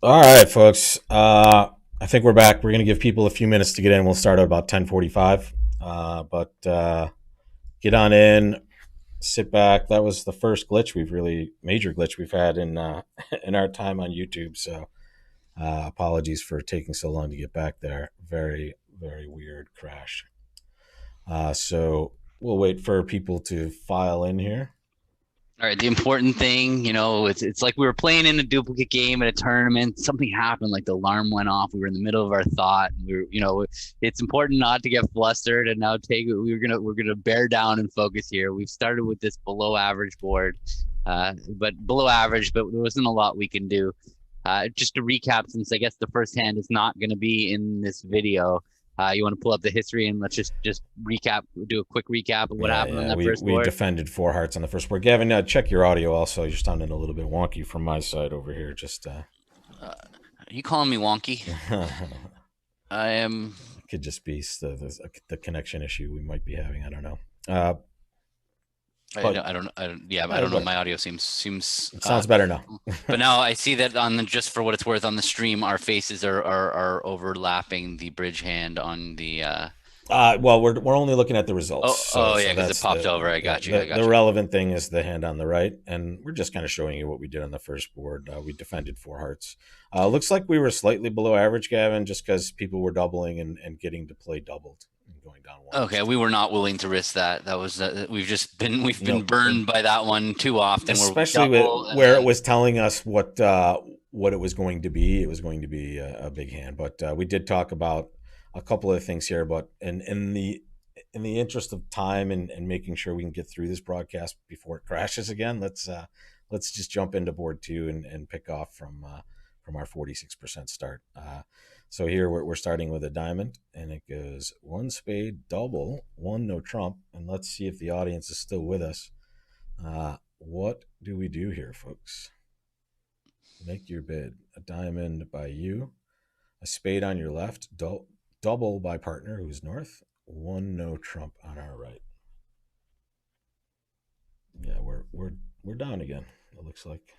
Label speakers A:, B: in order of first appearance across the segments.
A: All right, folks. I think we're back. We're going to give people a few minutes to get in. We'll start at about 10:45. But get on in, sit back. That was the first major glitch we've had in in our time on YouTube. So apologies for taking so long to get back there. Very, very weird crash. So we'll wait for people to file in here.
B: All right, the important thing, it's like we were playing in a duplicate game at a tournament. Something happened, like the alarm went off. We were in the middle of our thought. And it's important not to get flustered and now take it. We're gonna bear down and focus here. We've started with this below average board, but below average, but there wasn't a lot we can do. Just to recap, since I guess the first hand is not going to be in this video, you want to pull up the history and let's just recap, do a quick recap of what
A: Yeah,
B: happened on
A: yeah.
B: that
A: We
B: first
A: we
B: board.
A: defended four hearts on the first board. Gavin, check your audio also. You're sounding a little bit wonky from my side over here. Just
B: Are you calling me wonky? I am.
A: could just be the connection issue we might be having. I don't know. Uh, but
B: Yeah, I don't know.
A: whatever.
B: My audio seems.
A: It sounds better now.
B: But now I see that on just for what it's worth on the stream, our faces are overlapping the bridge hand on the.
A: Well, we're only looking at the results.
B: Oh
A: So
B: yeah, because it
A: that's
B: popped over. I got you. I got
A: the
B: you.
A: relevant thing is the hand on the right, and we're just kind of showing you what we did on the first board. We defended four hearts. Looks like we were slightly below average, Gavin, just because people were doubling and getting to play doubled and going down one
B: Okay,
A: instead.
B: we were not willing to risk that. That was we've been
A: Nope.
B: burned by that one too often. We're
A: Especially
B: double and
A: where it
B: then
A: was telling us what it was going to be. It was going to be a big hand, but we did talk about a couple of things here. But in the interest of time and making sure we can get through this broadcast before it crashes again, let's just jump into board two and pick off from our 46% start. So here we're starting with a diamond, and it goes one spade, double, one no trump, and let's see if the audience is still with us. What do we do here, folks? Make your bid. A diamond by you, a spade on your left, double by partner who's north, one no trump on our right. Yeah, we're down again. It looks like.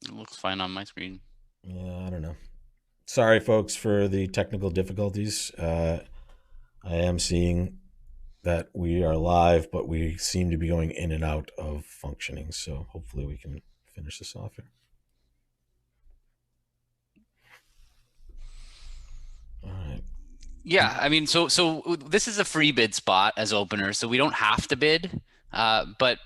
B: it looks fine on my screen.
A: Yeah, I don't know. Sorry, folks, for the technical difficulties. I am seeing that we are live, but we seem to be going in and out of functioning. So hopefully we can finish this off here. All right.
B: Yeah, I mean, so this is a free bid spot as opener, so we don't have to bid. But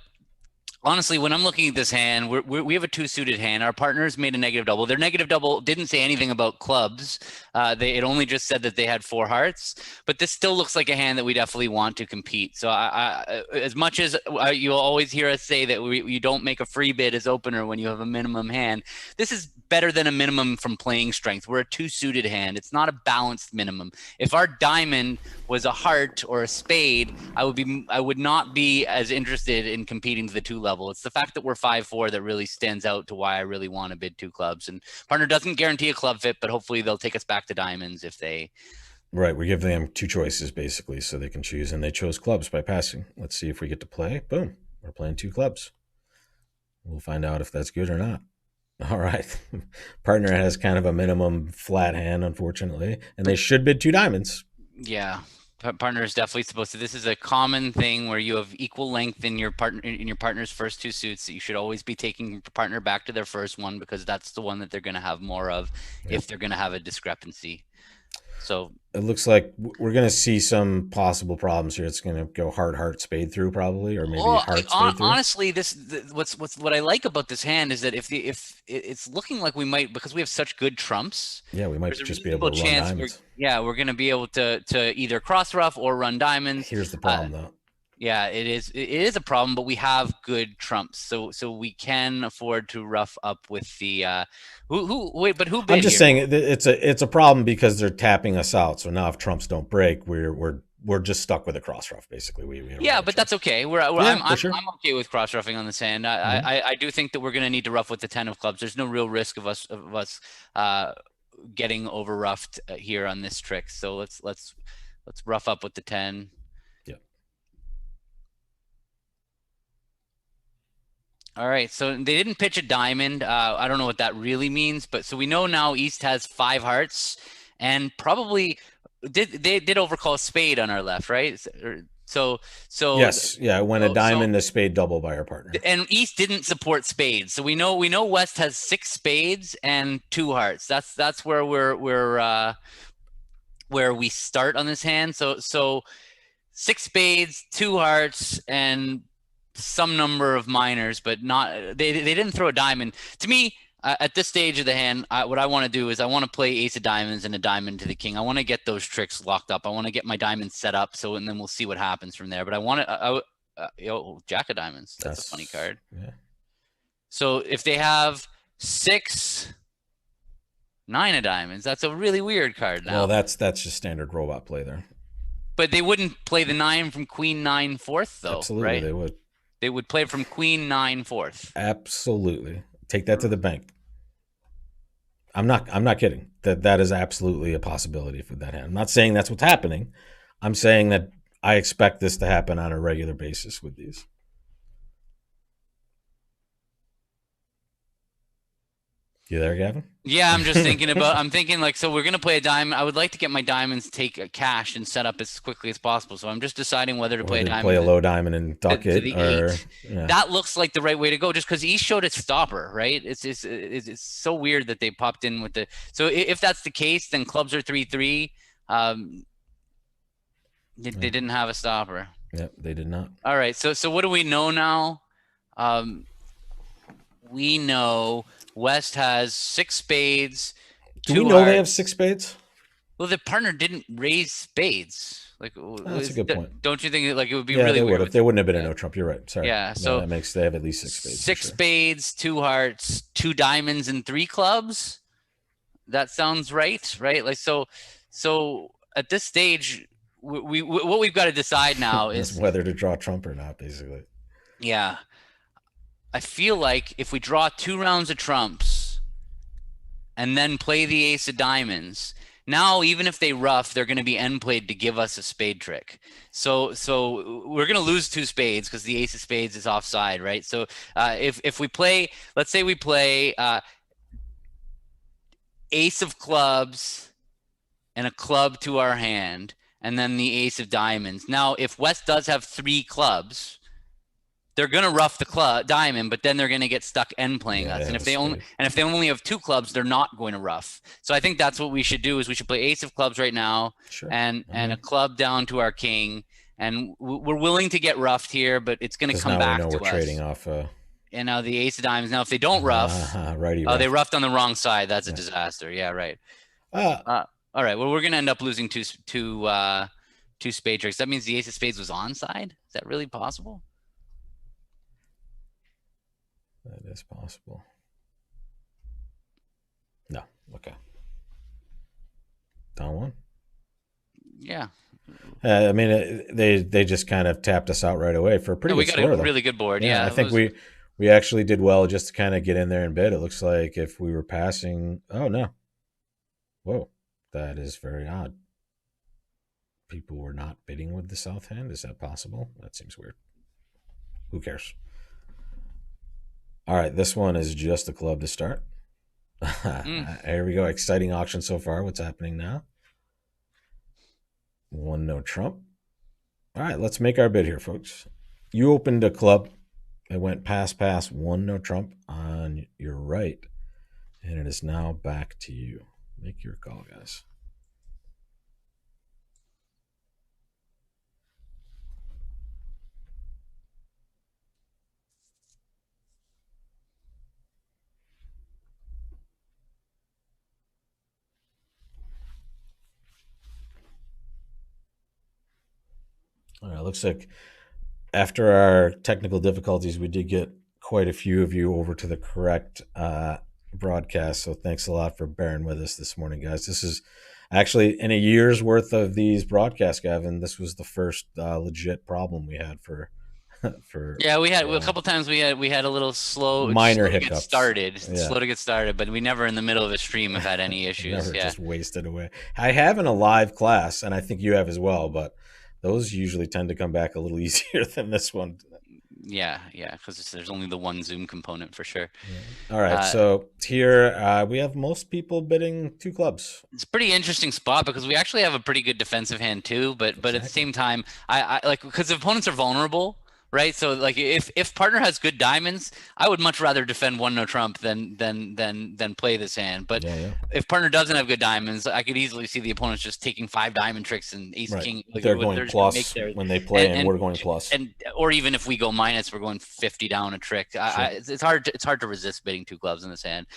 B: honestly, when I'm looking at this hand, we have a two suited hand. Our partners made a negative double. Their negative double didn't say anything about clubs. It only just said that they had four hearts. But this still looks like a hand that we definitely want to compete. So as much as you'll always hear us say that you don't make a free bid as opener when you have a minimum hand, this is better than a minimum from playing strength. We're a two suited hand. It's not a balanced minimum. If our diamond was a heart or a spade, I would not be as interested in competing to the two level. It's the fact that we're 5-4 that really stands out to why I really want to bid two clubs. And partner doesn't guarantee a club fit, but hopefully they'll take us back to diamonds if they.
A: Right, we give them two choices basically, so they can choose, and they chose clubs by passing. Let's see if we get to play. Boom, we're playing two clubs. We'll find out if that's good or not. All right, partner has kind of a minimum flat hand, unfortunately, and they should bid two diamonds.
B: Yeah, partner is definitely supposed to. This is a common thing where you have equal length in your partner's first two suits. That you should always be taking partner back to their first one because that's the one that they're going to have more of
A: Yep.
B: if they're going to have a discrepancy. So
A: It looks like we're going to see some possible problems here. It's going to go heart spade through probably, or maybe
B: well,
A: heart spade through.
B: honestly, what I like about this hand is that if it's looking like we might, because we have such good trumps,
A: Yeah, we might
B: there's a
A: just be
B: reasonable
A: able to run
B: chance
A: diamonds.
B: we're going to be able to either cross rough or run diamonds.
A: Here's the
B: Uh,
A: problem though.
B: yeah, it is a problem, but we have good trumps, so we can afford to rough up with the who
A: I'm
B: bid
A: just
B: here?
A: saying it's a problem because they're tapping us out. So now if trumps don't break, we're just stuck with a cross rough. Basically, we don't
B: Yeah,
A: have a
B: but that's
A: choice.
B: okay.
A: Yeah, for sure.
B: I'm okay with cross roughing on this hand. I,
A: Hmm.
B: I I do think that we're going to need to rough with the 10 of clubs. There's no real risk of us uh, getting over roughed here on this trick. So let's rough up with the 10.
A: Yeah.
B: All right, so they didn't pitch a diamond. I don't know what that really means, but so we know now East has 5 hearts, and probably did overcall spade on our left, right? So so
A: Yes, yeah. When a
B: so
A: diamond, a spade, double by our partner.
B: and East didn't support spades, so we know West has 6 spades and 2 hearts. That's where we start on this hand. So 6 spades, 2 hearts, and some number of minors, but not they didn't throw a diamond. To me, at this stage of the hand, what I want to do is I want to play ace of diamonds and a diamond to the king. I want to get those tricks locked up. I want to get my diamonds set up, and then we'll see what happens from there. But I want to, jack of diamonds. That's a funny card.
A: Yeah.
B: So if they have 9 of diamonds, that's a really weird card now.
A: Well, that's just standard robot play there.
B: But they wouldn't play the 9 from queen 9 fourth, though.
A: Absolutely,
B: right?
A: they would.
B: They would play from queen 9 fourth.
A: Absolutely, take that to the bank. I'm not kidding. That is absolutely a possibility for that hand. I'm not saying that's what's happening. I'm saying that I expect this to happen on a regular basis with these. You there, Gavin?
B: Yeah, I'm just I'm thinking like, so we're going to play a diamond. I would like to get my diamonds take a cash and set up as quickly as possible. So I'm just deciding whether to play a diamond.
A: Play a low diamond and duck
B: to
A: it.
B: the
A: or,
B: 8.
A: Yeah.
B: That looks like the right way to go just because East showed its stopper, right? It's so weird that they popped in with the, so if that's the case, then clubs are 3-3. They didn't have a stopper.
A: Yep, they did not.
B: All right, so what do we know now? We know West has 6 spades.
A: Do we know hearts. They have 6 spades?
B: Well, the partner didn't raise spades. Like,
A: that's a good point.
B: Don't you think like it would be really
A: they
B: weird?
A: Would. If there wouldn't have been a no trump, you're right. Sorry.
B: Yeah, so
A: that makes they have at least 6 spades.
B: 6 spades, 2 hearts, 2 diamonds, and 3 clubs. That sounds right, right? Like so at this stage, we what we've got to decide now is
A: whether to draw trump or not, basically.
B: Yeah. I feel like if we draw 2 rounds of trumps and then play the ace of diamonds, now even if they ruff, they're going to be end played to give us a spade trick. So we're going to lose 2 spades because the ace of spades is offside, right? So if we play, let's say we play ace of clubs and a club to our hand, and then the ace of diamonds. Now, if West does have 3 clubs, they're going to ruff the diamond, but then they're going to get stuck end playing us. And if they only have 2 clubs, they're not going to ruff. So I think that's what we should do is we should play ace of clubs right now, and a club down to our king. And we're willing to get roughed here, but it's going to come back to us.
A: We're trading off.
B: And now the ace of diamonds. Now, if they don't ruff, they roughed on the wrong side. That's a disaster. Yeah, right. All right. Well, we're going to end up losing two spade tricks. That means the ace of spades was onside. Is that really possible?
A: That is possible. No. Okay. Down 1.
B: Yeah.
A: I mean, they just kind of tapped us out right away for a pretty good score. We got a
B: really good board. Yeah.
A: I think we actually did well just to kind of get in there and bid. It looks like if we were passing. Oh no. Whoa, that is very odd. People were not bidding with the south hand. Is that possible? That seems weird. Who cares? All right, this one is just a club to start. Here we go. Exciting auction so far. What's happening now? 1 no trump. All right, let's make our bid here, folks. You opened a club. It went pass, 1 no trump on your right. And it is now back to you. Make your call, guys. All right, looks like after our technical difficulties, we did get quite a few of you over to the correct broadcast. So thanks a lot for bearing with us this morning, guys. This is actually in a year's worth of these broadcasts, Gavin. This was the first legit problem we had for.
B: Yeah, we had a couple times we had a little slow
A: hiccups.
B: Slow to get started, but we never in the middle of a stream have had any issues.
A: Just wasted away. I have in a live class, and I think you have as well, but those usually tend to come back a little easier than this one.
B: Yeah, because there's only the one Zoom component for sure.
A: Yeah. All right.
B: Uh,
A: So here we have most people bidding two clubs.
B: it's a pretty interesting spot because we actually have a pretty good defensive hand too, but at the
A: Exactly.
B: same time, I like because the opponents are vulnerable, right? So like if partner has good diamonds, I would much rather defend one no trump than play this hand. But
A: Yeah, yeah.
B: if partner doesn't have good diamonds, I could easily see the opponents just taking five diamond tricks and ace
A: Right.
B: king. Like
A: They're going
B: they're just gonna make
A: plus
B: their
A: when they play,
B: and
A: and
B: and
A: we're going plus.
B: and or even if we go minus, we're going 50 down a trick.
A: Sure.
B: It's hard to resist bidding two clubs in this hand.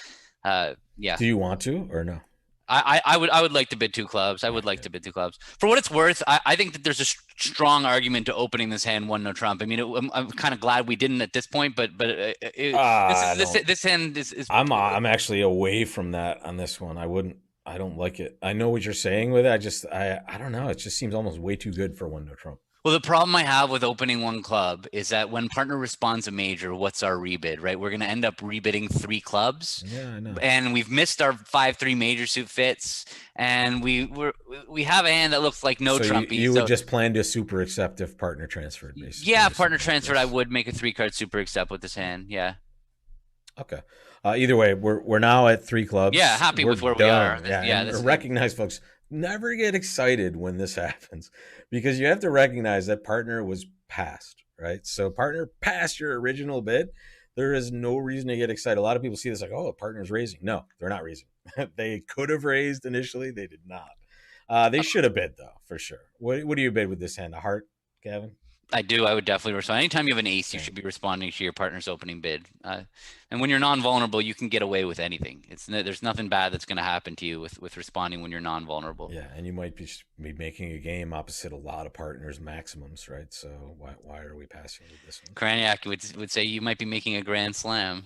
B: Yeah.
A: Do you want to or no?
B: I would like to bid two clubs. I would like
A: Okay.
B: to bid two clubs. For what it's worth, I think that there's a strong argument to opening this hand one no trump. I mean, I'm kind of glad we didn't at this point, but
A: I don't.
B: this hand is
A: I'm actually away from that on this one. I wouldn't. I don't like it. I know what you're saying with it. I don't know. It just seems almost way too good for one no Trump.
B: well. The problem I have with opening one club is that when partner responds a major, what's our rebid? Right, we're going to end up rebidding three clubs,
A: Yeah, I know.
B: and we've missed our 5-3 major suit fits, and we have a hand that looks like no
A: So
B: trumpy.
A: you would
B: So
A: just plan to super accept if partner transferred, basically,
B: yeah,
A: or
B: partner
A: something like
B: transferred. I
A: this.
B: would make a three card super accept with this hand. Yeah.
A: Okay. Either way, we're now at three
B: Yeah,
A: clubs.
B: happy
A: We're
B: with where we are.
A: done. Yeah,
B: Yeah,
A: and
B: this is
A: recognize, folks, never get excited when this happens, because you have to recognize that partner was passed, right? So partner passed your original bid. There is no reason to get excited. A lot of people see this like, oh, partner's raising. No, they're not raising. They could have raised initially. They did not. They should have bid though, for sure. What do you bid with this hand? A heart, Gavin?
B: I do. I would definitely respond. Anytime you have an ace, you
A: Same.
B: should be responding to your partner's opening bid. And when you're non-vulnerable, you can get away with anything. There's nothing bad that's going to happen to you with responding when you're non-vulnerable.
A: Yeah, and you might be making a game opposite a lot of partners' maximums, right? So why are we passing with this
B: Kraniak would say you might be making a grand slam.
A: one?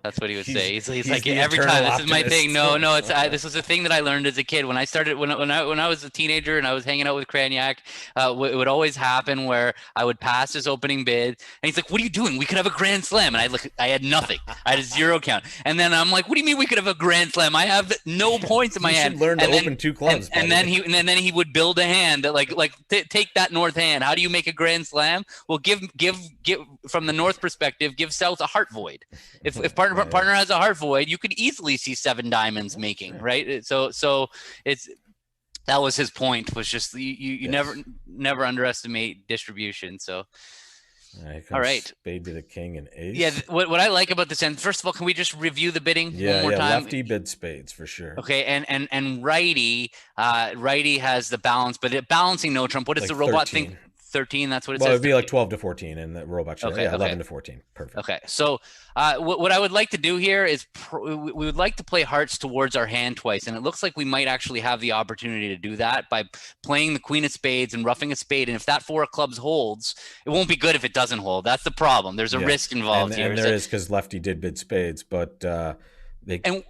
B: That's what he would say. He's
A: He's
B: like
A: the
B: every
A: eternal
B: time. This is my thing.
A: optimist.
B: No, it's this was a thing that I learned as a kid when I started when I was a teenager and I was hanging out with Kraniak. It would always happen where I would pass his opening bid, and he's like, "What are you doing? We could have a grand slam." And I had nothing. I had a zero count. And then I'm like, "What do you mean we could have a grand slam? I have no points in my
A: You
B: hand."
A: should learn to
B: And then
A: open two clubs. By
B: and
A: the
B: then
A: way,
B: he would build a hand that take that north hand. How do you make a grand slam? Well, give from the north perspective, give south a heart void. If partner has a heart void, you could easily see seven diamonds making, right? So it's that was his point, was just you
A: yes.
B: never underestimate distribution. So
A: Here
B: all
A: comes
B: right.
A: spade to the king and
B: Yeah,
A: ace.
B: what I like about this end, first of all, can we just review the bidding one
A: Yeah,
B: more
A: yeah.
B: time?
A: Lefty bid spades for sure.
B: Okay, and righty has the balance, but balancing no trump. What does
A: Like
B: the robot think?
A: 13.
B: 13. That's what it
A: Well,
B: says.
A: it'd be like
B: 13.
A: 12 to 14, and the robot should.
B: Okay,
A: Yeah,
B: okay.
A: 11 to 14. Perfect.
B: Okay, so what I would like to do here is we would like to play hearts towards our hand twice, and it looks like we might actually have the opportunity to do that by playing the queen of spades and roughing a spade. And if that four of clubs holds, it won't be good if it doesn't hold. That's the problem. There's a
A: Yeah,
B: risk involved here.
A: and there is, because lefty did bid spades, but they
B: And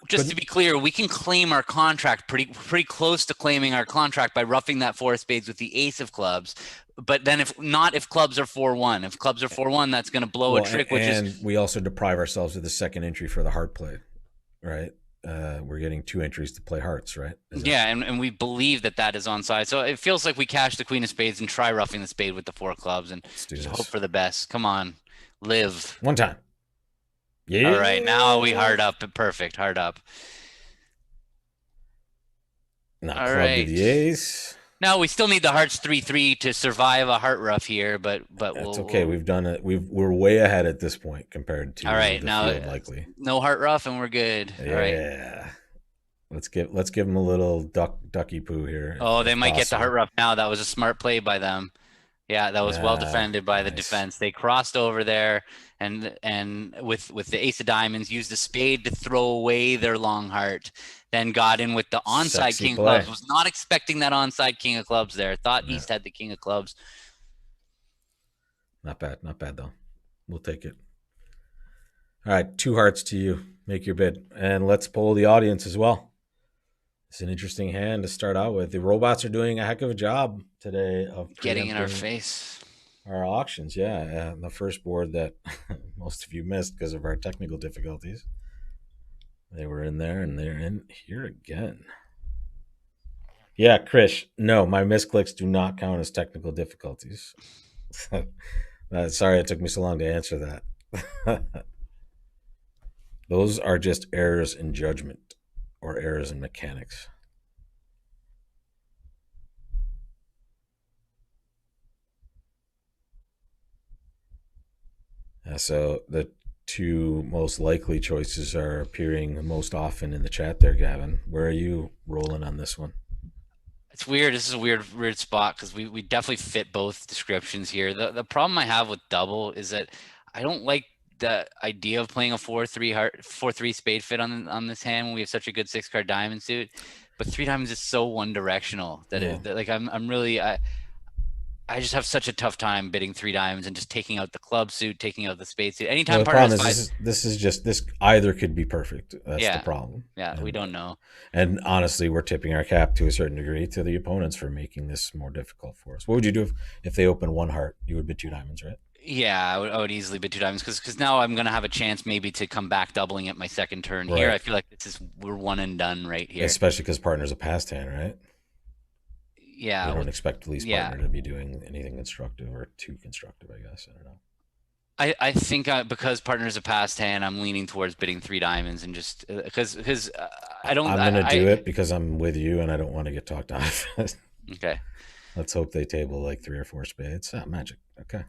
B: just to
A: couldn't.
B: be clear, we can claim our contract pretty close to claiming our contract by roughing that four of spades with the ace of clubs. But then if clubs are 4-1, if clubs are 4-1, that's going to blow a
A: Well,
B: trick, which is
A: and we also deprive ourselves of the second entry for the heart play, right? We're getting two entries to play hearts, right?
B: yeah, and we believe that is onside. So it feels like we cash the queen of spades and try roughing the spade with the four of clubs and
A: Let's do
B: just hope
A: this
B: for the best. Come on, live.
A: one time. Yeah.
B: All right, now we hard up. Perfect, hard up.
A: Now
B: All
A: club to
B: right.
A: the ace.
B: Now we still need the hearts 3-3 to survive a heart rough here, but
A: That's okay. We've done it. We're way ahead at this point compared to
B: all right,
A: the
B: now
A: field, likely.
B: no heart rough and we're good. All right.
A: Yeah. Let's give them a little ducky poo here.
B: Oh, they
A: if
B: might get the heart
A: possible.
B: rough now. That was a smart play by them. Yeah, that was well
A: Ah,
B: defended by the
A: nice.
B: defense. They crossed over there and with the ace of diamonds used the spade to throw away their long heart. Then got in with the onside
A: Sexy
B: king of
A: play.
B: clubs. Was not expecting that onside king of clubs there. Thought
A: Yeah.
B: East had the king of clubs.
A: Not bad. Not bad though. We'll take it. All right, two hearts to you. Make your bid, and let's poll the audience as well. It's an interesting hand to start out with. The robots are doing a heck of a job today of
B: Getting in our
A: preempting
B: face.
A: our auctions. Yeah, the first board that most of you missed because of our technical difficulties. They were in there, and they're in here again. Yeah, Krish. No, my misclicks do not count as technical difficulties. Sorry it took me so long to answer that. Those are just errors in judgment or errors in mechanics. So the two most likely choices are appearing most often in the chat there, Gavin. Where are you rolling on this one?
B: It's weird. This is a weird spot because we definitely fit both descriptions here. The problem I have with double is that I don't like the idea of playing a 4-3 spade fit on this hand when we have such a good 6 card diamond suit. But 3 diamonds is so one directional that
A: Yeah.
B: like I'm really I just have such a tough time bidding 3 diamonds and just taking out the club suit, taking out the spade suit.
A: Well,
B: Anytime
A: the
B: partner
A: problem
B: has
A: is
B: five,
A: this is just this either could be perfect. That's the
B: yeah,
A: problem.
B: yeah, we don't know.
A: And honestly, we're tipping our cap to a certain degree to the opponents for making this more difficult for us. What would you do if they open one heart? You would bid two diamonds, right?
B: Yeah, I would easily bid 2 diamonds because now I'm gonna have a chance maybe to come back doubling at my second turn here.
A: Right.
B: I feel like we're one and done right here.
A: Especially because partner's a past hand, right? We
B: Yeah,
A: don't expect least
B: yeah.
A: partner to be doing anything constructive or too constructive, I guess. I don't know.
B: I think because partner's a past hand, I'm leaning towards bidding 3 diamonds and just because I don't
A: I'm gonna do
B: I
A: it because I'm with you and I don't want to get talked off.
B: okay.
A: Let's hope they table like three or four spades. Ah, magic. Okay.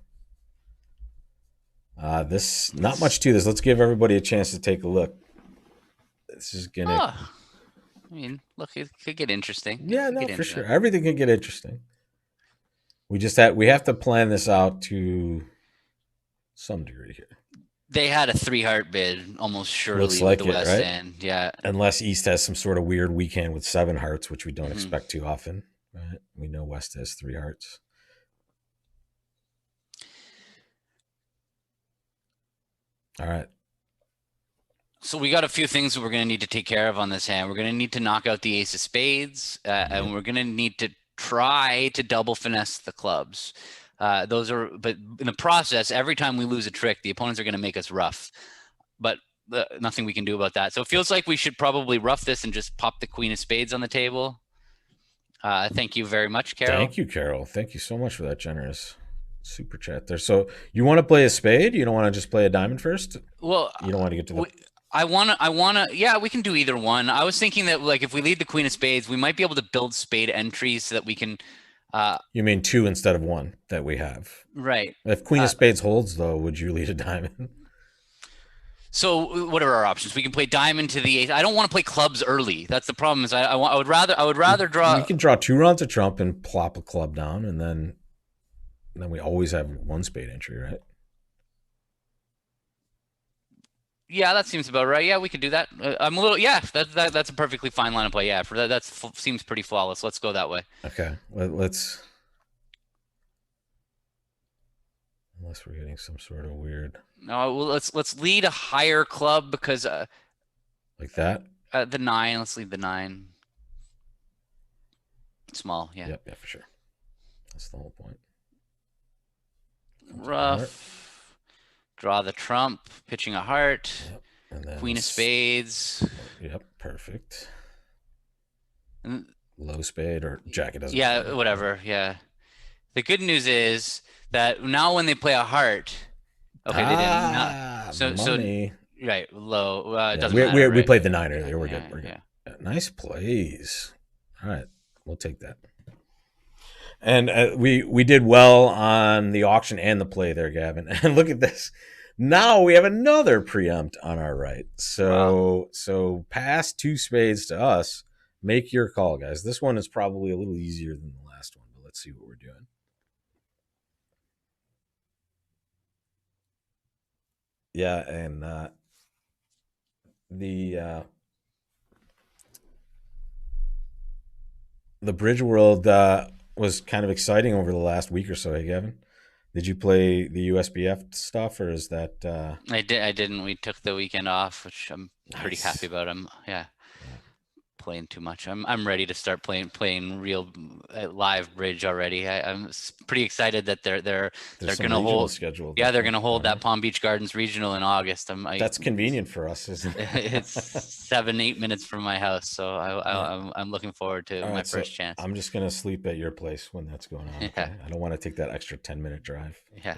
A: This not much to this. Let's give everybody a chance to take a look. This is gonna.
B: Oh, I mean, look, it could get interesting. It
A: Yeah,
B: could
A: no,
B: get
A: for sure.
B: interesting.
A: Everything can get interesting. We have to plan this out to some degree here.
B: They had a 3 heart bid almost
A: Looks
B: surely with
A: like
B: the
A: it,
B: West
A: right?
B: End. Yeah.
A: Unless East has some sort of weird weekend with seven hearts, which we don't
B: Hmm.
A: expect too often. Right? We know West has three hearts. All right.
B: So we got a few things that we're going to need to take care of on this hand. We're going to need to knock out the ace of spades, and we're going to need to try to double finesse the clubs. But in the process, every time we lose a trick, the opponents are going to make us rough. But nothing we can do about that. So it feels like we should probably rough this and just pop the queen of spades on the table. Thank you very much, Carol.
A: Thank you, Carol. Thank you so much for that generous super chat there. So you want to play a spade? You don't want to just play a diamond first?
B: Well,
A: You don't want to get to the.
B: yeah, we can do either one. I was thinking that like if we lead the queen of spades, we might be able to build spade entries so that we can,
A: You mean two instead of one that we have?
B: right.
A: If queen of spades holds, though, would you lead a diamond?
B: So what are our options? We can play diamond to the eighth. I don't want to play clubs early. That's the problem. Is I would rather
A: We
B: draw.
A: can draw two rounds of trump and plop a club down, and then we always have one spade entry, right?
B: Yeah, that seems about right. Yeah, we could do that. I'm a little. Yeah, that's a perfectly fine line of play. Yeah, for that seems pretty flawless. Let's go that way.
A: Okay, let's. Unless we're getting some sort of weird.
B: No, well, let's lead a higher club because
A: Like that.
B: the 9. Let's lead the 9. Small, yeah.
A: Yep, yeah, for sure. That's the whole point.
B: Rough. Draw the trump, pitching a heart.
A: Yep. And then
B: Queen of spades.
A: Yep, perfect.
B: And,
A: Low spade or jacket doesn't
B: yeah,
A: matter.
B: whatever. Yeah. The good news is that now when they play a heart, okay, they didn't.
A: Money.
B: Right, low. It
A: Yeah,
B: doesn't matter.
A: we
B: Right?
A: played the nine earlier. We're
B: Yeah,
A: good. We're good.
B: yeah.
A: Nice plays. All right, we'll take that. And we did well on the auction and the play there, Gavin. And look at this. Now we have another preempt on our right. So pass two spades to us. Make your call, guys. This one is probably a little easier than the last one, but let's see what we're doing. Yeah, and the Bridge World was kind of exciting over the last week or so. Hey, Gavin, did you play the USBF stuff, or is that?
B: I didn't. We took the weekend off, which I'm pretty happy about. Yeah. Playing too much. I'm ready to start playing real live bridge already. I'm pretty excited that they're going to hold
A: scheduled.
B: Yeah, they're going to hold that Palm Beach Gardens regional in August.
A: That's convenient for us, isn't it?
B: It's 7-8 minutes from my house, so I'm looking forward to my first chance.
A: I'm just gonna sleep at your place when that's going on. Okay?
B: Yeah.
A: I don't want to take that extra 10-minute drive.
B: Yeah.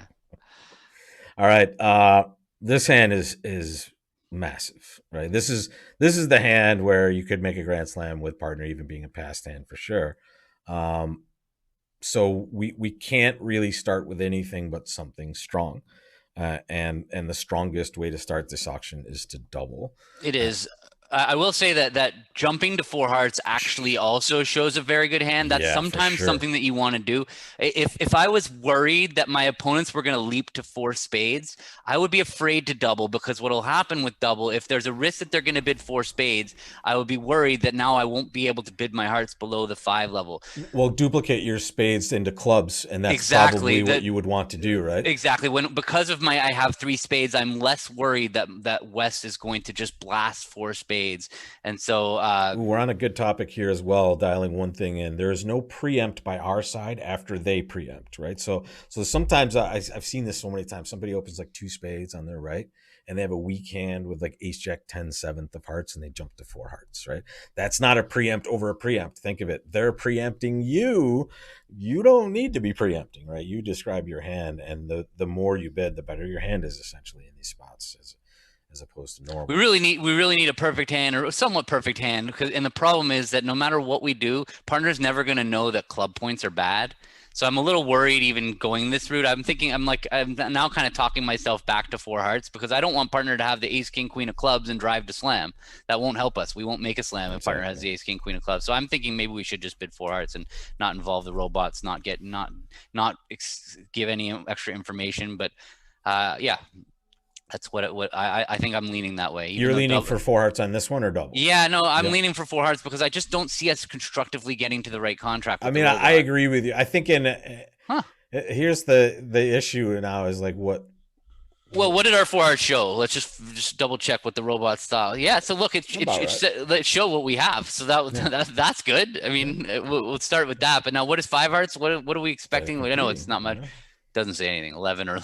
A: All right. This hand is massive, right? This is the hand where you could make a grand slam with partner even being a passed hand for sure. Um, so we can't really start with anything but something strong, and the strongest way to start this auction is to double.
B: It
A: Uh,
B: is. I will say that jumping to four hearts actually also shows a very good hand. That's
A: yeah, for
B: sometimes
A: sure.
B: something that you want to do. If I was worried that my opponents were going to leap to four spades, I would be afraid to double, because what will happen with double, if there's a risk that they're going to bid four spades, I would be worried that now I won't be able to bid my hearts below the five level.
A: Well, duplicate your spades into clubs, and that's
B: Exactly.
A: probably what
B: That
A: you would want to do, right?
B: Exactly. When because of my I have three spades, I'm less worried that West is going to just blast four spades. And so
A: Ooh, we're on a good topic here as well, dialing one thing in. There is no preempt by our side after they preempt, right? So sometimes I've seen this so many times. Somebody opens like two spades on their right, and they have a weak hand with like ace jack 10 seventh of hearts, and they jump to four hearts, right? That's not a preempt over a preempt. Think of it. They're preempting you. You don't need to be preempting, right? You describe your hand, and the more you bid, the better your hand is essentially in these spots as opposed to
B: we
A: normal.
B: really need a perfect hand, or a somewhat perfect hand, because and the problem is that no matter what we do, partner's never going to know that club points are bad. So I'm a little worried even going this route. I'm now kind of talking myself back to four hearts, because I don't want partner to have the ace king queen of clubs and drive to slam. That won't help us. We won't make a slam if partner has
A: Exactly.
B: the ace king queen of clubs. So I'm thinking maybe we should just bid four hearts and not involve the robots, not give any extra information. But yeah, that's what I think I'm leaning that way. Even
A: You're
B: though
A: leaning
B: double,
A: for four hearts on this one or double?
B: yeah, no, I'm
A: Yeah.
B: leaning for four hearts, because I just don't see us constructively getting to the right contract
A: I
B: with the
A: mean, I
B: robot.
A: agree with you. I think in
B: Huh.
A: here's the issue now is like what.
B: Well, what did our four hearts show? Let's just double check what the robot style. Yeah, so look,
A: About right.
B: let's show what we have. So
A: Yeah.
B: that's good. I
A: Yeah.
B: mean, we'll start with that. But now, what is five hearts? What are we
A: They're
B: expecting? I know it's
A: competing.
B: not much.
A: Yeah.
B: Doesn't say anything. 11 or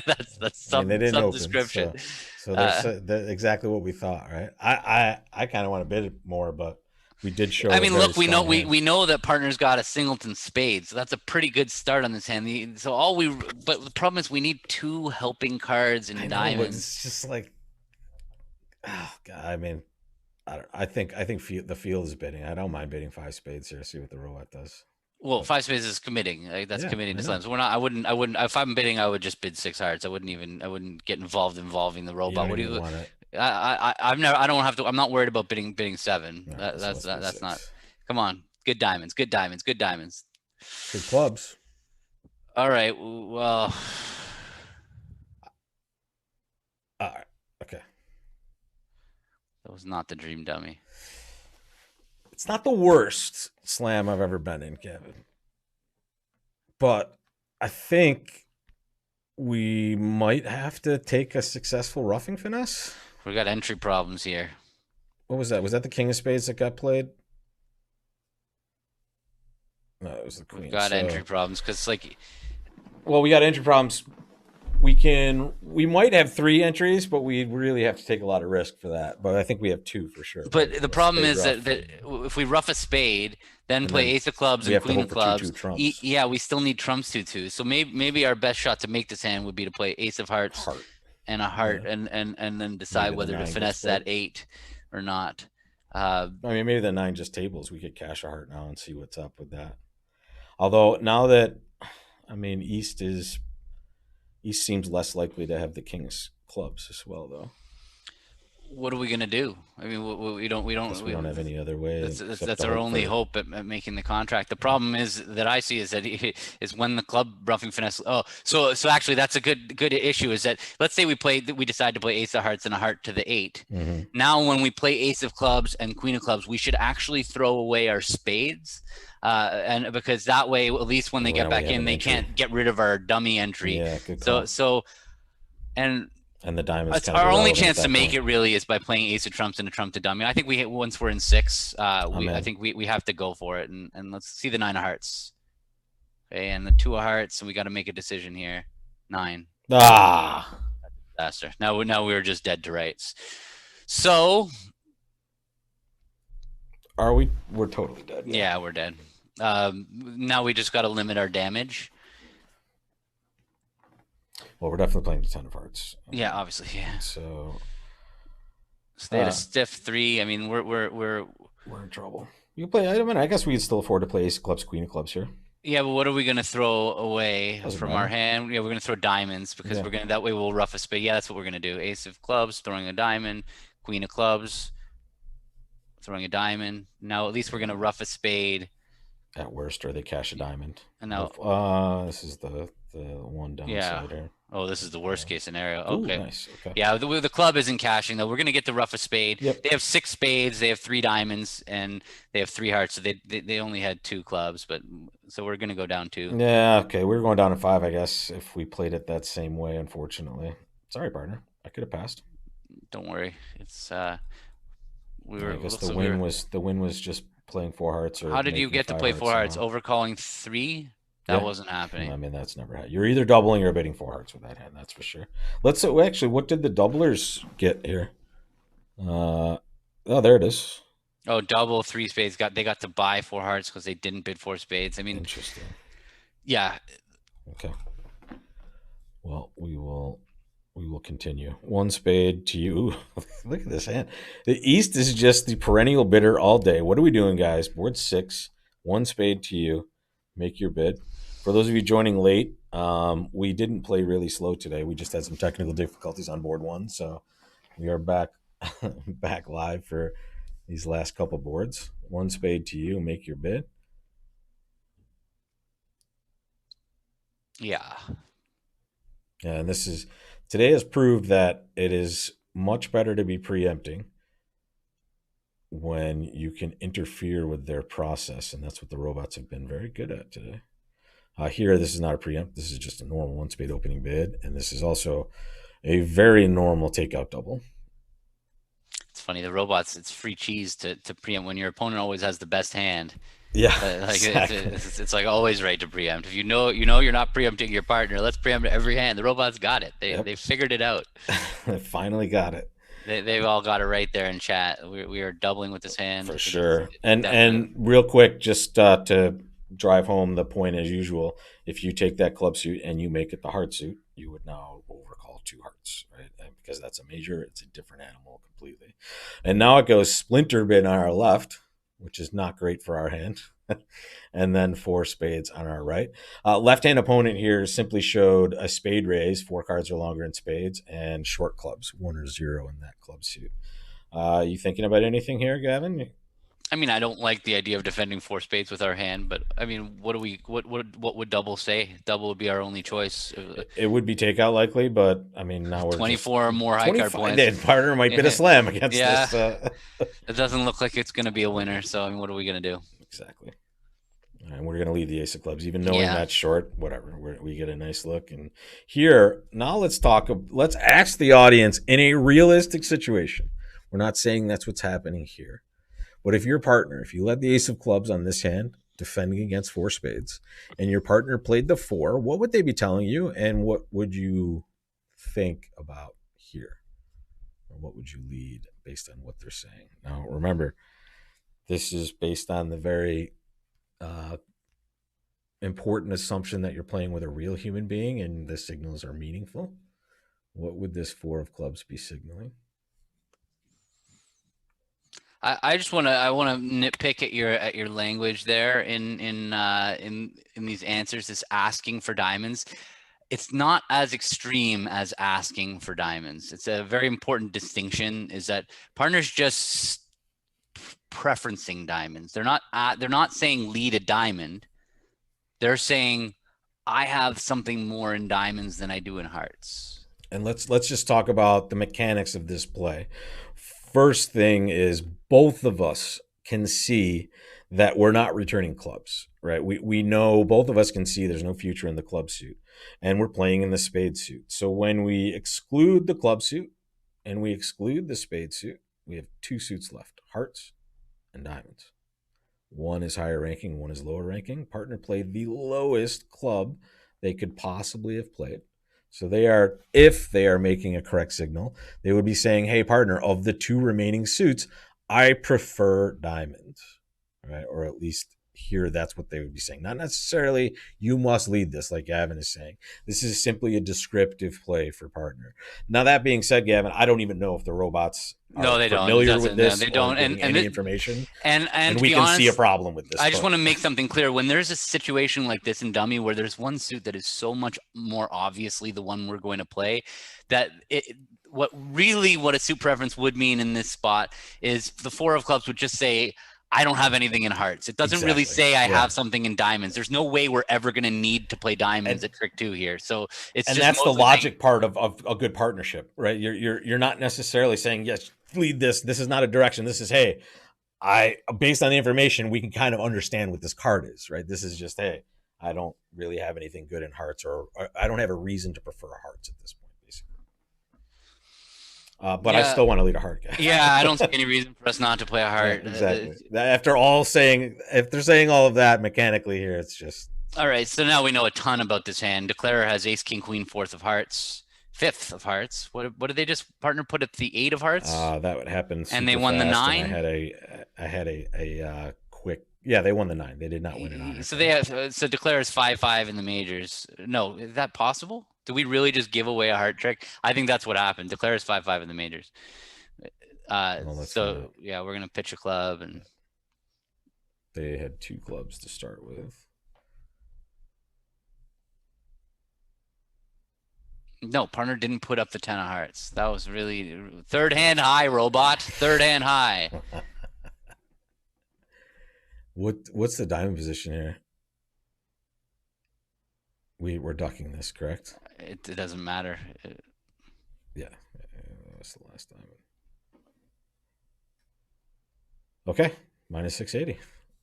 B: that's
A: I mean, they didn't
B: some
A: open,
B: description.
A: so
B: Uh,
A: they're exactly what we thought, right? I kind of want to bid it more, but we did show
B: I
A: a
B: mean,
A: very
B: look,
A: strong hand.
B: we know that partner's got a singleton spade, so that's a pretty good start on this hand. So but the problem is we need two helping cards
A: I
B: in
A: know, but
B: diamonds.
A: it's just like, oh God. I mean, I think the field is bidding. I don't mind bidding five spades here. See what the robot does.
B: Well,
A: But
B: five spades is committing. Like, that's
A: yeah,
B: committing
A: I
B: to
A: know.
B: slams. We're not. I wouldn't. If I'm bidding, I would just bid six hearts. I wouldn't get involved involving the
A: You
B: robot.
A: don't
B: What do
A: even
B: you?
A: want it.
B: I've never. I don't have to. I'm not worried about bidding seven.
A: All right, so let's bid
B: That's not.
A: six.
B: Come on, good diamonds, good diamonds, good diamonds.
A: Good clubs.
B: All right. Well,
A: All right. Okay.
B: that was not the dream dummy.
A: It's not the worst slam I've ever been in, Gavin, but I think we might have to take a successful roughing finesse.
B: We got entry problems here.
A: What was that? Was that the king of spades that got played? No, it was the
B: We've
A: queen.
B: got entry
A: So,
B: problems because, like,
A: well, we got entry problems. We might have three entries, but we really have to take a lot of risk for that. But I think we have two for sure, right?
B: but
A: We
B: the
A: have a
B: problem
A: spade
B: is
A: rough,
B: that if we rough a spade, then
A: and
B: play
A: then
B: ace of clubs
A: we
B: and
A: have to
B: queen
A: hope
B: of
A: for 2-2
B: clubs,
A: trumps.
B: yeah, we still need trumps 2-2. So maybe our best shot to make this hand would be to play ace of hearts
A: Heart.
B: and a heart,
A: Yeah.
B: and then decide
A: Maybe the
B: whether to
A: nine gets
B: finesse that
A: played.
B: eight or not. Uh,
A: I mean, maybe the nine just tables. We could cash a heart now and see what's up with that. Although now that, I mean, East seems less likely to have the king's clubs as well, though.
B: what are we gonna do? I mean, we
A: I guess
B: don't
A: we don't have any other way except
B: that's
A: to
B: our
A: hope
B: only
A: for.
B: hope at making the contract. The problem is that I see is that is when the club roughing finesse. Oh, so actually that's a good issue. Is that, let's say we decide to play ace of hearts and a heart to the eight.
A: Mm-hmm.
B: Now when we play ace of clubs and queen of clubs, we should actually throw away our spades. And because that way, at least when they
A: Well,
B: get
A: now we
B: back
A: have
B: in,
A: an
B: they
A: entry.
B: can't get rid of our dummy entry.
A: Yeah, good
B: So
A: call.
B: so and
A: And the diamond's
B: it's
A: kind of
B: our only
A: irrelevant at
B: chance to
A: that
B: make
A: point.
B: it really is by playing ace of trumps and a trump to dummy. I think once we're in six,
A: I'm
B: I
A: in.
B: think we have to go for it, and let's see the nine of hearts. Okay, and the two of hearts, and we got to make a decision here. Nine.
A: Ah,
B: Disaster. Now we're just dead to rights. So
A: are we? We're totally dead. Yeah.
B: yeah, we're dead. Now we just got to limit our damage.
A: Well, we're definitely playing the 10 of hearts.
B: Yeah, obviously, yeah.
A: So
B: So they had a stiff 3. I mean,
A: we're in trouble. You play. I mean, I guess we could still afford to play ace of clubs, queen of clubs here.
B: yeah, but what are we gonna throw away
A: Doesn't
B: from our
A: matter.
B: hand? Yeah, we're gonna throw diamonds because
A: Yeah.
B: we're gonna that way we'll rough a spade. Yeah, that's what we're gonna do. Ace of clubs, throwing a diamond, queen of clubs, throwing a diamond. Now at least we're gonna rough a spade.
A: At worst, or they cash a diamond.
B: And now,
A: This is the one
B: yeah.
A: downside here.
B: Oh, this is the worst case scenario.
A: Ooh,
B: Okay.
A: nice. Okay.
B: Yeah, the club isn't cashing though. We're gonna get the rough a spade.
A: Yep.
B: They have 6 spades, they have 3 diamonds, and they have 3 hearts. So they only had 2 clubs, but so we're gonna go down 2.
A: Yeah. Okay. We were going down to 5, I guess, if we played it that same way. Unfortunately, sorry, partner. I could have passed.
B: Don't worry. It's we
A: I
B: were
A: guess
B: looks like we were.
A: the win was just playing 4 hearts or
B: How did you
A: making
B: get to
A: five
B: play
A: hearts
B: 4 hearts?
A: somehow.
B: Overcalling 3? That
A: Yeah.
B: wasn't
A: I
B: happening.
A: mean, that's never had. You're either doubling or bidding 4 hearts with that hand. That's for sure. Let's actually. What did the doublers get here? Oh, there it is.
B: Oh, double 3 spades they got to buy 4 hearts because they didn't bid 4 spades. I mean,
A: Interesting.
B: yeah.
A: Okay. Well, we will continue. One spade to you. Ooh, look at this hand. The East is just the perennial bidder all day. What are we doing, guys? Board 6. One spade to you. Make your bid. For those of you joining late, we didn't play really slow today. We just had some technical difficulties on board 1, so we are back back live for these last couple boards. One spade to you. Make your bid.
B: Yeah.
A: Yeah, and today has proved that it is much better to be preempting when you can interfere with their process, and that's what the robots have been very good at today. Here, this is not a preempt. This is just a normal one spade opening bid, and this is also a very normal takeout double.
B: It's funny, the robots, it's free cheese to preempt when your opponent always has the best hand.
A: Yeah,
B: Like
A: exactly.
B: it's like always right to preempt. If you know you're not preempting your partner, let's preempt every hand. The robots got it.
A: Yep,
B: They figured it out.
A: I finally got it.
B: They've all got it right there in chat. We are doubling with this hand.
A: For
B: It is
A: sure. And
B: definitely.
A: real quick, just to drive home the point as usual, if you take that club suit and you make it the heart suit, you would now overcall 2 hearts, right? And because that's a major, it's a different animal completely. And now it goes splinter bid on our left, which is not great for our hand. And then 4 spades on our right. Left hand opponent here simply showed a spade raise. 4 cards are longer in spades and short clubs, 1 or 0 in that club suit. You thinking about anything here, Gavin?
B: I mean, I don't like the idea of defending 4 spades with our hand, but I mean, what would double say? Double would be our only choice.
A: It would be takeout likely, but I mean now we're just
B: 24 or more high card
A: 25.
B: points.
A: Then partner might bid a slam against
B: Yeah,
A: this.
B: it doesn't look like it's going to be a winner. So I mean, what are we going to do?
A: Exactly. And we're going to leave the ace of clubs, even knowing
B: Yeah.
A: that's short. Whatever. We get a nice look. And here now let's talk. Let's ask the audience in a realistic situation. We're not saying that's what's happening here, but if your partner, if you led the ace of clubs on this hand, defending against 4 spades, and your partner played the 4, what would they be telling you, and what would you think about here? Or what would you lead based on what they're saying? Now, remember, this is based on the very uh, important assumption that you're playing with a real human being and the signals are meaningful. What would this 4 of clubs be signaling?
B: I just want to nitpick at your language there in these answers. This asking for diamonds, it's not as extreme as asking for diamonds. It's a very important distinction. Is that partners just preferencing diamonds? They're not saying lead a diamond. They're saying I have something more in diamonds than I do in hearts.
A: And let's just talk about the mechanics of this play. First thing is both of us can see that we're not returning clubs, right? We know both of us can see there's no future in the club suit, and we're playing in the spade suit. So when we exclude the club suit and we exclude the spade suit, we have 2 suits left: hearts and diamonds. One is higher ranking, one is lower ranking. Partner played the lowest club they could possibly have played. So if they are making a correct signal, they would be saying, hey, partner, of the 2 remaining suits, I prefer diamonds, right? Or at least here that's what they would be saying. Not necessarily you must lead this, like Gavin is saying. This is simply a descriptive play for partner. Now, that being said, Gavin, I don't even know if the robots
B: No,
A: are
B: they don't. It
A: familiar with
B: doesn't. No,
A: this
B: they
A: or
B: don't.
A: giving any information,
B: And
A: and
B: to
A: we
B: be
A: can see a
B: honest,
A: problem with this.
B: I just
A: But
B: want to make something clear. When there's a situation like this in dummy where there's one suit that is so much more obviously the one we're going to play, that what a suit preference would mean in this spot is the four of clubs would just say, I don't have anything in hearts. It doesn't really
A: exactly,
B: say I
A: yeah.
B: have something in diamonds. There's no way we're ever going to need to play diamonds
A: And
B: at trick two here. So it's
A: and
B: just
A: that's the
B: mostly saying,
A: logic part of a good partnership, right? You're not necessarily saying, yes, lead this. This is not a direction. This is, hey, I based on the information, we can kind of understand what this card is, right? This is just, hey, I don't really have anything good in hearts, or I don't have a reason to prefer hearts at this point, basically. But I
B: yeah,
A: still want to lead a heart guy.
B: yeah, I don't see any reason for us not to play a
A: Yeah,
B: heart.
A: exactly. After all saying, if they're saying all of that mechanically here, it's just
B: All right, so now we know a ton about this hand. Declarer has ace, king, queen, fourth of hearts, fifth of hearts. What did they just partner put at the eight of hearts?
A: that would happen
B: And they
A: super
B: won the
A: fast. And
B: nine.
A: I had a quick, yeah, they won the nine. They did not win an honor
B: So
A: thing.
B: so Declare is 5-5 in the majors. No, is that possible? Do we really just give away a heart trick? I think that's what happened. Declare is 5-5 in the majors.
A: Well, let's find
B: So
A: out.
B: yeah, we're gonna pitch a club and
A: They had two clubs to start with.
B: no, partner didn't put up the 10 of hearts. That was really third hand high, robot. Third hand high.
A: What's the diamond position here? We're ducking this, correct?
B: It doesn't matter.
A: Yeah, that's the last diamond. Okay, minus 680.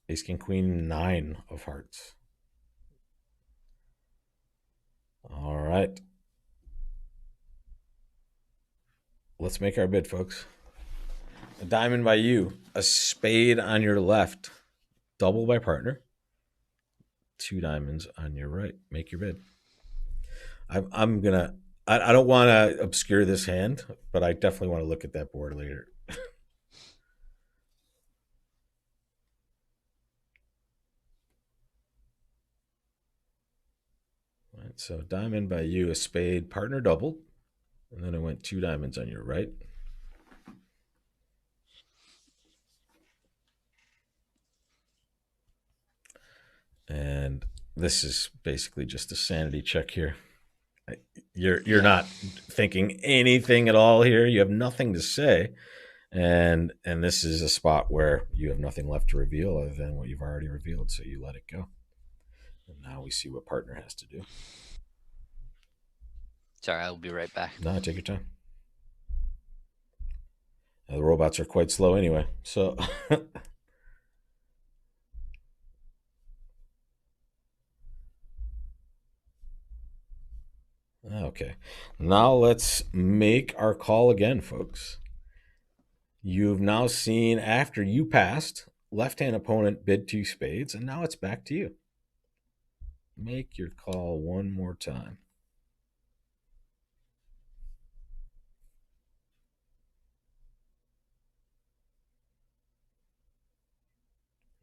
A: Ace king queen nine of hearts. All right, let's make our bid, folks. A diamond by you, a spade on your left, double by partner, two diamonds on your right. Make your bid. I'm gonna. I don't want to obscure this hand, but I definitely want to look at that board later. All right, so diamond by you, a spade, partner doubled, and then I went two diamonds on your right. And this is basically just a sanity check here. You're not thinking anything at all here. You have nothing to say, and this is a spot where you have nothing left to reveal other than what you've already revealed. So you let it go, and now we see what partner has to do.
B: Sorry, I'll be right back.
A: No, take your time. The robots are quite slow anyway, so. Okay, now let's make our call again, folks. You've now seen, after you passed, left hand opponent bid two spades, and now it's back to you. Make your call one more time.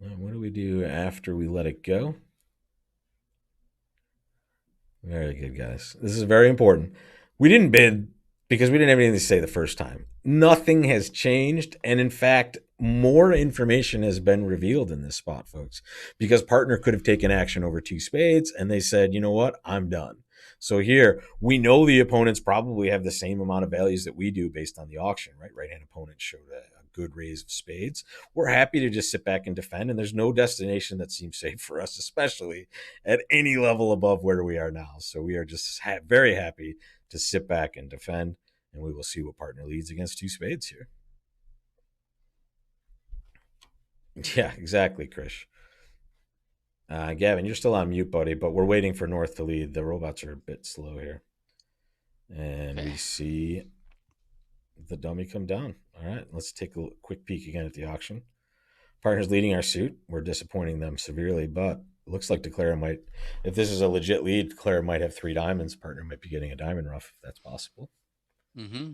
A: Now, what do we do after we let it go? Very good, guys. This is very important. We didn't bid because we didn't have anything to say the first time. Nothing has changed. And in fact, more information has been revealed in this spot, folks, because partner could have taken action over two spades and they said, you know what, I'm done. So here, we know the opponents probably have the same amount of values that we do based on the auction, right? Right hand opponent showed a good raise of spades. We're happy to just sit back and defend, and there's no destination that seems safe for us, especially at any level above where we are now. So we are just very happy to sit back and defend, and we will see what partner leads against two spades here. Yeah, exactly, Krish. Gavin, you're still on mute, buddy, but we're waiting for North to lead. The robots are a bit slow here. And
B: Okay.
A: we see the dummy come down. All right, let's take a quick peek again at the auction. Partner's leading our suit. We're disappointing them severely, but it looks like Declara might, if this is a legit lead, Declara might have three diamonds. Partner might be getting a diamond rough, if that's possible.
B: Mm-hmm.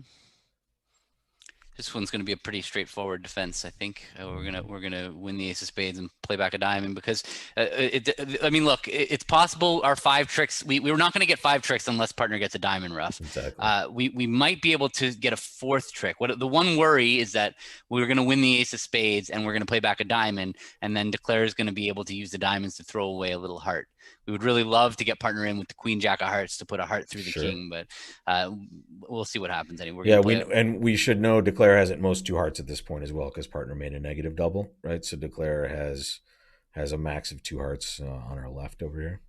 B: This one's going to be a pretty straightforward defense, I think. We're gonna win the ace of spades and play back a diamond because I mean, look, it's possible our 5 tricks. We're not going to get 5 tricks unless partner gets a diamond rough.
A: Exactly.
B: We might be able to get a 4th trick. What the one worry is that we're going to win the ace of spades and we're going to play back a diamond, and then Declare is going to be able to use the diamonds to throw away a little heart. We would really love to get partner in with the queen jack of hearts to put a heart through the
A: Sure.
B: king, but we'll see what happens. Anyway, we're
A: Yeah,
B: going to play it.
A: and we should know Declare has at most 2 hearts at this point as well because partner made a negative double, right? So Declare has a max of 2 hearts on our left over here.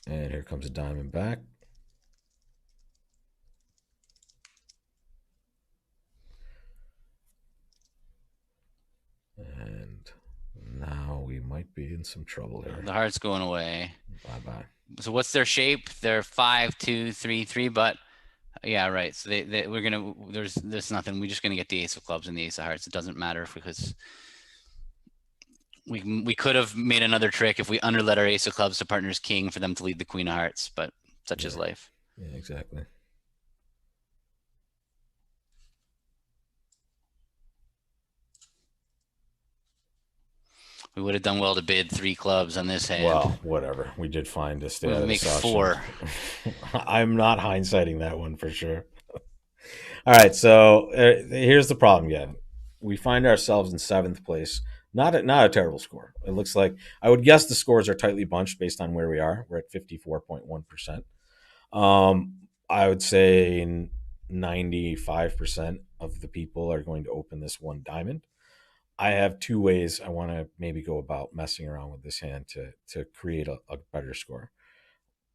A: And here comes a diamond back. And now we might be in some trouble here.
B: The heart's going away.
A: Bye-bye.
B: So what's their shape? They're 5, 2, 3, 3, but yeah, right. So we're gonna there's nothing. We're just gonna get the ace of clubs and the ace of hearts. It doesn't matter because we could have made another trick if we underlet our ace of clubs to partner's king for them to lead the queen of hearts, but such is life.
A: Yeah, exactly.
B: We would have done well to bid 3 clubs on this hand.
A: Well, whatever. We did fine to stay out of
B: make
A: this
B: 4.
A: I'm not hindsighting that one for sure. All right, so here's the problem. Yeah, we find ourselves in 7th place. Not a terrible score. It looks like I would guess the scores are tightly bunched based on where we are. We're at 54.1%. I would say 95% of the people are going to open this one diamond. I have 2 ways I want to maybe go about messing around with this hand to create a better score.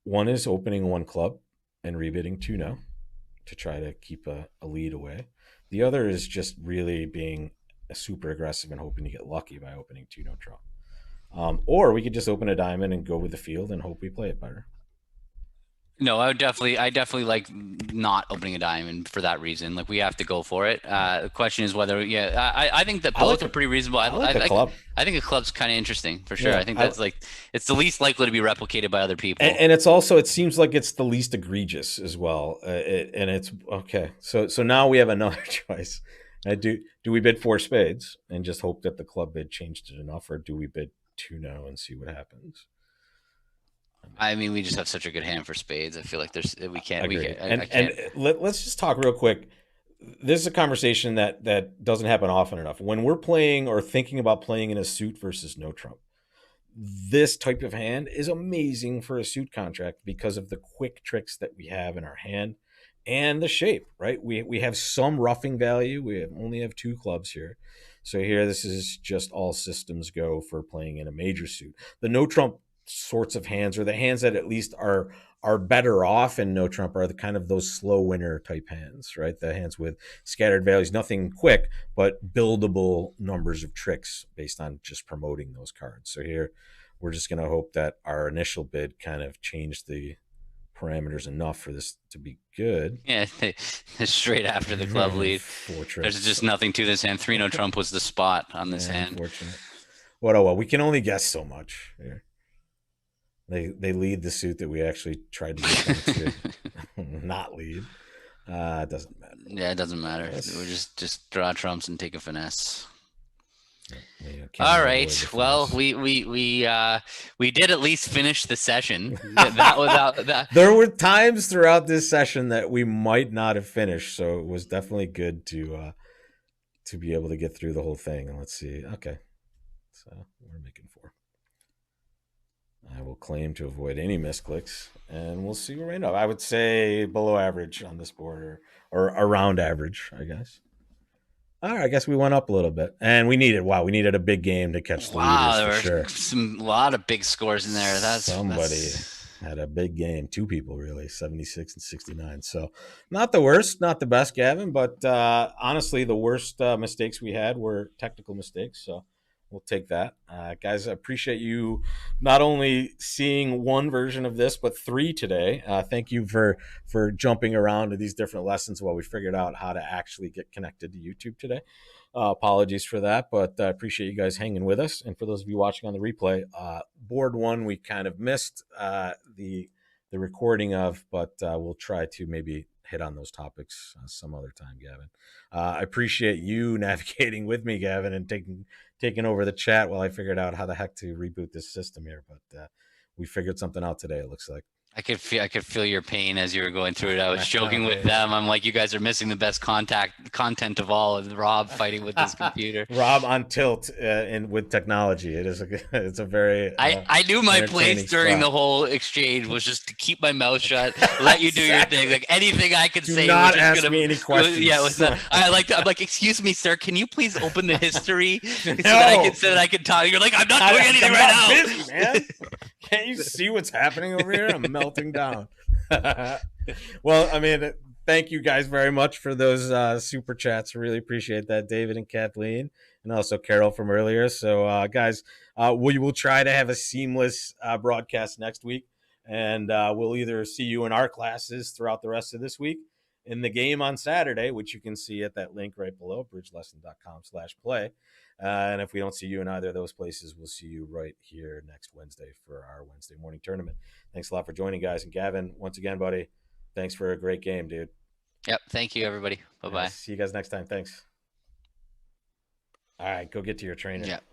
A: One is opening 1 club and rebidding 2 no to try to keep a lead away. The other is just really being super aggressive and hoping to get lucky by opening 2 no trump. Or we could just open a diamond and go with the field and hope we play it better.
B: No, I definitely like not opening a diamond for that reason. Like we have to go for it. The question is whether, I think that both are pretty reasonable.
A: I like a club.
B: I think a club's kind of interesting for sure. Yeah, I think that's it's the least likely to be replicated by other people.
A: And it's also, it seems like it's the least egregious as well. And it's okay. So now we have another choice. Do we bid 4 spades and just hope that the club bid changed it enough, or do we bid 2 no and see what happens?
B: I mean, we just have such a good hand for spades. I feel like we can't.
A: And let's just talk real quick. This is a conversation that doesn't happen often enough. When we're playing or thinking about playing in a suit versus no trump, this type of hand is amazing for a suit contract because of the quick tricks that we have in our hand and the shape, right? We have some roughing value. We only have 2 clubs here. So here, this is just all systems go for playing in a major suit. The no trump sorts of hands, or the hands that at least are better off in no trump, are the kind of those slow winner type hands, right? The hands with scattered values, nothing quick, but buildable numbers of tricks based on just promoting those cards. So here, we're just going to hope that our initial bid kind of changed the parameters enough for this to be good.
B: Yeah, straight after the club lead. There's just nothing to this hand. 3 no trump was the spot on this hand.
A: Unfortunate. Well, we can only guess so much here. They lead the suit that we actually tried to get to not lead. It doesn't matter.
B: Yeah, it doesn't matter. We just draw trumps and take a finesse. All right. Well, we did at least finish the session. That.
A: There were times throughout this session that we might not have finished, so it was definitely good to be able to get through the whole thing. And let's see. Okay, so we're making 4. I will claim to avoid any misclicks, and we'll see where we end up. I would say below average on this board, or around average, I guess. All right, I guess we went up a little bit, and we needed a big game to catch the leaders.
B: There
A: were
B: sure. A lot of big scores in there.
A: Somebody had a big game. 2 people really, 76 and 69. So not the worst, not the best, Gavin, but honestly, the worst mistakes we had were technical mistakes. So we'll take that. Guys, I appreciate you not only seeing 1 version of this, but 3 today. Thank you for jumping around to these different lessons while we figured out how to actually get connected to YouTube today. Apologies for that, but I appreciate you guys hanging with us. And for those of you watching on the replay, board 1, we kind of missed the recording of, but we'll try to maybe hit on those topics some other time, Gavin. I appreciate you navigating with me, Gavin, and taking over the chat while I figured out how the heck to reboot this system here. But we figured something out today. It looks like.
B: I could feel your pain as you were going through it. I was joking with them. I'm like, you guys are missing the best content of all. Of Rob fighting with his computer.
A: Rob on tilt with technology. It's a very
B: I knew my place during
A: spot.
B: the whole exchange was just to keep my mouth shut, let you do your thing. Like anything I could
A: Do
B: say.
A: not
B: was just
A: ask
B: gonna,
A: me any questions.
B: Yeah, it was not, I'm like, excuse me, sir, can you please open the history
A: No.
B: so that I can talk? You're like, I'm not doing anything
A: I'm
B: right
A: not
B: now.
A: busy, man. Can't you see what's happening over here? I'm melting down. Well, I mean, thank you guys very much for those super chats. Really appreciate that, David and Kathleen, and also Carol from earlier. So, guys, we will try to have a seamless broadcast next week, and we'll either see you in our classes throughout the rest of this week, in the game on Saturday, which you can see at that link right below, bridgelesson.com/play. And if we don't see you in either of those places, we'll see you right here next Wednesday for our Wednesday morning tournament. Thanks a lot for joining, guys. And Gavin, once again, buddy, thanks for a great game, dude.
B: Yep. Thank you, everybody. Bye-bye.
A: See you guys next time. Thanks. All right, go get to your trainer.
B: Yeah.